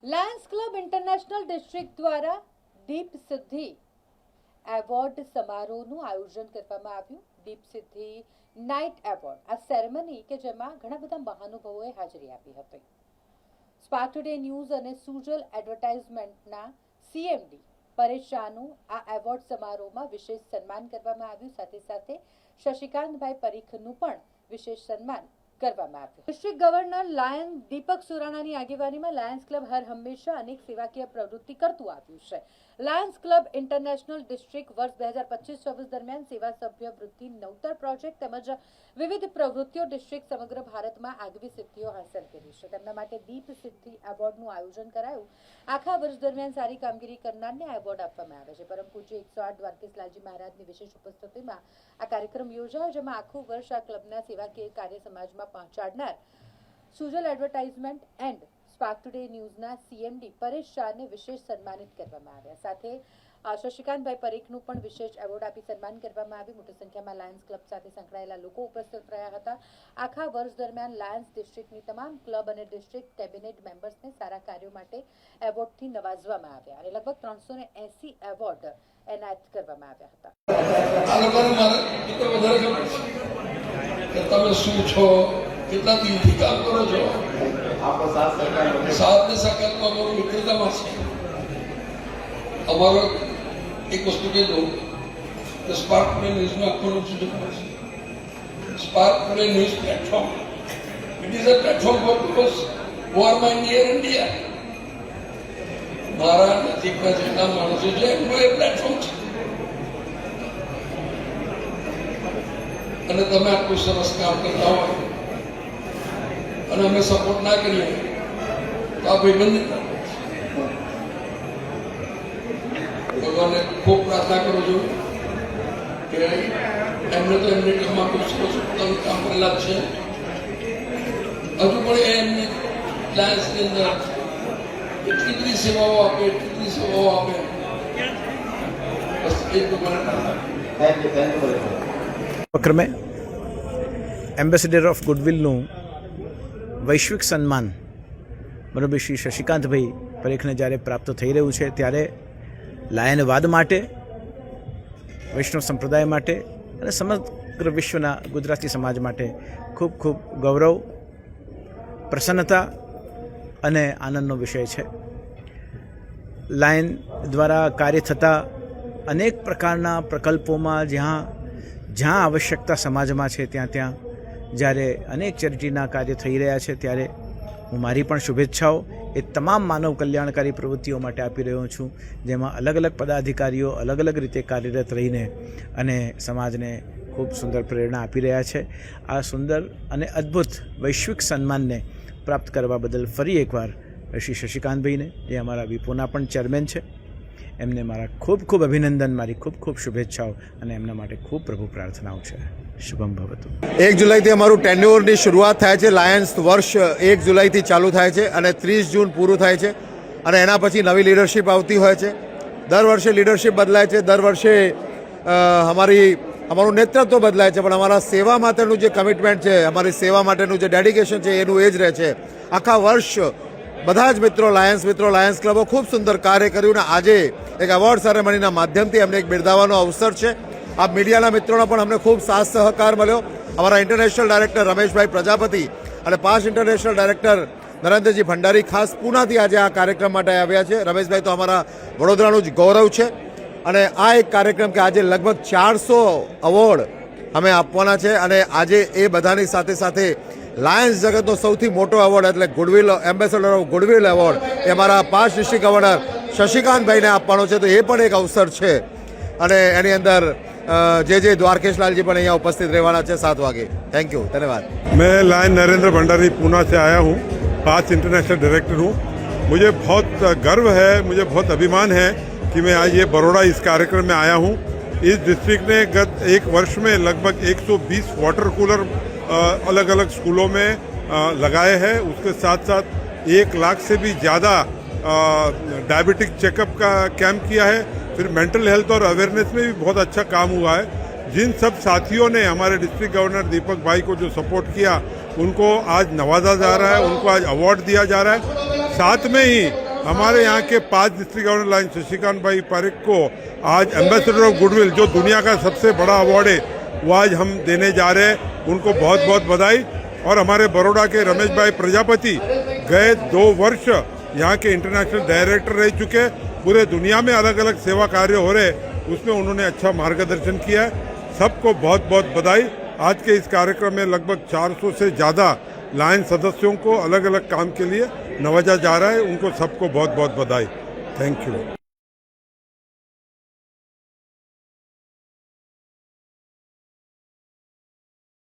Lions club international district દ્વારા દીપ સિદ્ધિ award સમારોહનું આયોજન કરવામાં આવ્યું। દીપ સિદ્ધિ નાઇટ એવોર્ડ આ સેરેમની કે જેમાં ઘણા બધા મહાનુભાવોએ હાજરી આપી હતી। સ્પાર્ક ટુડે ન્યૂઝ અને સુજલ એડવર્ટાઇઝમેન્ટના સીએમડી પરેશ શાહનું આ એવોર્ડ સમારોહમાં વિશેષ સન્માન કરવામાં આવ્યું। સાથે સાથે શશિકાંતભાઈ પરીખનું પણ વિશેષ સન્માન કરવામાં આવ્યું। ડિસ્ટ્રિક્ટ ગવર્નર લાયન દીપક સુરાણાની આગેવાનીમાં લાયન્સ ક્લબ હર હંમેશા અનેક સેવાકીય પ્રવૃત્તિ કરતું આવ્યું છે। લાયન્સ ક્લબ ઇન્ટરનેશનલ ડિસ્ટ્રિક્ટ વર્ષ 2025-24 દરમિયાન સેવા સભ્ય વૃદ્ધિ નવતર પ્રોજેક્ટ તેમજ વિવિધ પ્રવૃત્તિઓ ડિસ્ટ્રિક્ટ સમગ્ર ભારતમાં આગવી સિદ્ધિઓ હાંસલ કરી છે। તેમના માટે દીપ સિદ્ધિ એવોર્ડનું આયોજન કરાયું। આખા વર્ષ દરમિયાન સારી કામગીરી કરનારને આ એવોર્ડ આપવામાં આવે છે। પરમ પૂજ્ય 108 દ્વારકેશ લાલજી મહારાજની વિશેષ ઉપસ્થિતિમાં આ કાર્યક્રમ યોજાયો, જેમાં આખું વર્ષ આ ક્લબના સેવાકીય કાર્ય સમાજમાં પહોંચાડનાર Sujal advertisement and spark today ન્યૂઝના સીએમડી પરેશ શાહને વિશેષ સન્માનિત કરવામાં આવ્યા। સાથે શશિકાંતભાઈ પરીખનું પણ વિશેષ એવોર્ડ આપી સન્માન કરવામાં આવ્યું। મોટી સંખ્યામાં લાયન્સ ક્લબ સાથે સંકળાયેલા લોકો ઉપસ્થિત રહ્યા હતા। આખા વર્ષ દરમિયાન લાયન્સ ડિસ્ટ્રિક્ટની તમામ ક્લબ અને ડિસ્ટ્રિક્ટ કેબિનેટ મેમ્બર્સને સારા કાર્યો માટે એવોર્ડથી નવાજવામાં આવ્યા અને લગભગ 380 એવોર્ડ એનાયત કરવામાં આવ્યા હતા। તમે શું છો, કેટલા દિનથી કામ કરો છો? સાથ ને સહકારમાં અમારું મિત્રતામાં છે। અમારો એક વસ્તુ કહી દઉં કે સ્પાર્ક ટુડે ન્યૂઝમાં આખું સૂચન છે। Spark Today news platform, it is a platform for peoples who are my near and dear. મારા નજીકના જેટલા માણસો છે એમનું એ પ્લેટફોર્મ છે અને તમે આટલું સરસ કામ કરતા હોય અને અમે સપોર્ટ ના કરીએ તો આ ભાઈબંધ ભગવાનને ખૂબ પ્રાર્થના કરું છું કે એમને તો એમની ટીમમાં ખૂબ સરસ પોતાનું કામ કરેલા જ છે। હજુ પણ એમની લાયન્સની અંદર એટલી બધી સેવાઓ આપે બસ એ ભગવાનને પ્રાર્થના। વક્ર में એમ્બેસેડર ઓફ ગુડવિલનું વૈશ્વિક સન્માન બરાબર શ્રી શશિકાંતભાઈ પરીખને જ્યારે પ્રાપ્ત થઈ રહ્યું છે, ત્યારે લાયનવાદ માટે, વૈષ્ણવ સંપ્રદાય માટે અને સમગ્ર વિશ્વના ગુજરાતી સમાજ માટે ખૂબ ખૂબ ગૌરવ, પ્રસન્નતા અને આનંદનો વિષય છે। લાયન દ્વારા કાર્ય થતા અનેક પ્રકારના પ્રકલ્પોમાં જ્યાં આવશ્યકતા સમાજમાં છે ત્યાં જ્યારે અનેક ચેરિટીના કાર્ય થઈ રહ્યા છે, ત્યારે હું મારી પણ શુભેચ્છાઓ એ તમામ માનવ કલ્યાણકારી પ્રવૃત્તિઓ માટે આપી રહ્યો છું, જેમાં અલગ અલગ પદાધિકારીઓ અલગ અલગ રીતે કાર્યરત રહીને અને સમાજને ખૂબ સુંદર પ્રેરણા આપી રહ્યા છે। આ સુંદર અને અદ્ભુત વૈશ્વિક સન્માનને પ્રાપ્ત કરવા બદલ ફરી એકવાર શ્રી શશિકાંતભાઈને, જે અમારા વિપોના પણ ચેરમેન છે, એમને મારા ખૂબ ખૂબ અભિનંદન, મારી ખૂબ ખૂબ શુભેચ્છાઓ અને એમના માટે ખૂબ પ્રભુ પ્રાર્થનાઓ છે। શુભમ ભવતુ। 1 જુલાઈથી અમારું ટેન્યુઅરની શરૂઆત થાય છે। લાયન્સ વર્ષ 1 જુલાઈથી ચાલુ થાય છે અને 30 જૂન પૂરું થાય છે અને એના પછી નવી લીડરશિપ આવતી હોય છે। દર વર્ષે લીડરશિપ બદલાય છે, દર વર્ષે અમારું નેતૃત્વ બદલાય છે, પણ અમારા સેવા માટેનું જે કમિટમેન્ટ છે, અમારી સેવા માટેનું જે ડેડિકેશન છે એનું એ જ રહે છે। આખા વર્ષ બધા જ મિત્રો, લાયન્સ ક્લબો ખૂબ સુંદર કાર્ય કર્યું અને આજે એક એવોર્ડ સેરેમનીના માધ્યમથી અમને એક બિરદાવવાનો અવસર છે। આ મીડિયાના મિત્રોનો પણ અમને ખૂબ સાથ સહકાર મળ્યો। અમારા ઇન્ટરનેશનલ ડાયરેક્ટર રમેશભાઈ પ્રજાપતિ અને 5 ઇન્ટરનેશનલ ડાયરેક્ટર નરેન્દ્રજી ભંડારી ખાસ પૂનાથી આજે આ કાર્યક્રમ માટે આવ્યા છે। રમેશભાઈ તો અમારા વડોદરાનું જ ગૌરવ છે અને આ એક કાર્યક્રમ કે આજે લગભગ 400 એવોર્ડ અમે આપવાના છે અને આજે એ બધાની સાથે સાથે લાયન્સ જગતનો સૌથી મોટો એવોર્ડ એટલે goodwill ambassador of goodwill award એ અમારા 5 ડિસ્ટ્રિક્ટ ગવર્નર શશિકાંતભાઈને આપવાનો છે, તો એ પણ એક અવસર છે અને એની અંદર જે દ્વારકેશ लाल जी પણ અહીંયા ઉપસ્થિત રહેવાના છે 7 વાગે। थैंक यू, धन्यवाद। मैं लायन नरेंद्र भंडारी पूना से आया हूँ, 5 इंटरनेशनल डायरेक्टर हूँ। मुझे बहुत गर्व है, मुझे बहुत अभिमान है कि मैं आज ये बड़ौदा इस कार्यक्रम में आया हूँ। इस डिस्ट्रिक्ट ने गत 1 वर्ष में लगभग 120 वाटर कूलर अलग अलग स्कूलों में लगाए हैं। उसके साथ साथ 1 लाख से भी ज़्यादा डायबिटिक चेकअप का कैंप किया है। फिर मेंटल हेल्थ और अवेयरनेस में भी बहुत अच्छा काम हुआ है। जिन सब साथियों ने हमारे डिस्ट्रिक्ट गवर्नर दीपक भाई को जो सपोर्ट किया, उनको आज नवाजा जा रहा है, उनको आज अवार्ड दिया जा रहा है। साथ में ही हमारे यहाँ के 5 डिस्ट्रिक्ट गवर्नर लाइन शशिकांत भाई पारिक को आज एम्बेसडर ऑफ गुडविल, जो दुनिया का सबसे बड़ा अवार्ड है, वो आज हम देने जा रहे हैं। उनको बहुत बहुत बधाई। और हमारे बड़ौदा के रमेश भाई प्रजापति गए 2 वर्ष यहाँ के इंटरनेशनल डायरेक्टर रह चुके, पूरे दुनिया में अलग अलग सेवा कार्य हो रहे, उसमें उन्होंने अच्छा मार्गदर्शन किया है। सबको बहुत बहुत बधाई। आज के इस कार्यक्रम में लगभग 400 से ज़्यादा लायन सदस्यों को अलग अलग काम के लिए नवाजा जा रहा है। उनको सबको बहुत बहुत बधाई। Thank you.